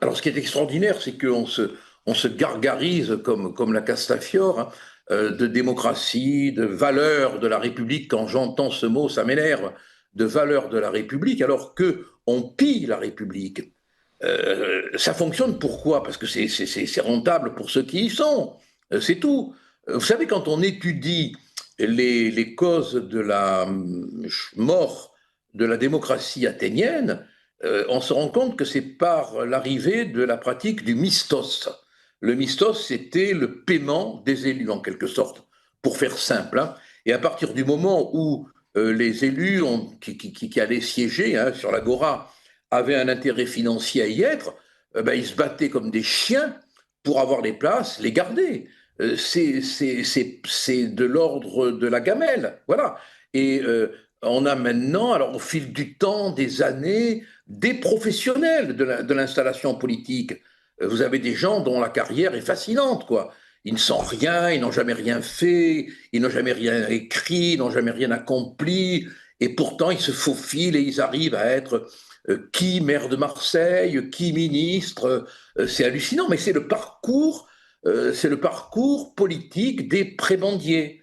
Alors, ce qui est extraordinaire, c'est on se gargarise comme la Castafiore, hein, de démocratie, de valeurs de la République. Quand j'entends ce mot, ça m'énerve, de valeurs de la République, alors que on pille la République. Ça fonctionne pourquoi? Parce que c'est rentable pour ceux qui y sont. C'est tout. Vous savez, quand on étudie les causes de la mort de la démocratie athénienne, on se rend compte que c'est par l'arrivée de la pratique du mistos. Le mistos, c'était le paiement des élus, en quelque sorte, pour faire simple, hein. Et à partir du moment où les élus qui allaient siéger, hein, sur l'agora avaient un intérêt financier à y être, ben, ils se battaient comme des chiens pour avoir les places, les garder. C'est de l'ordre de la gamelle. Voilà. Et on a maintenant, alors au fil du temps, des années, des professionnels de l'installation politique. Vous avez des gens dont la carrière est fascinante, quoi. Ils ne sont rien, ils n'ont jamais rien fait, ils n'ont jamais rien écrit, ils n'ont jamais rien accompli, et pourtant ils se faufilent et ils arrivent à être qui maire de Marseille, qui ministre. C'est hallucinant, mais c'est le parcours politique des prébendiers.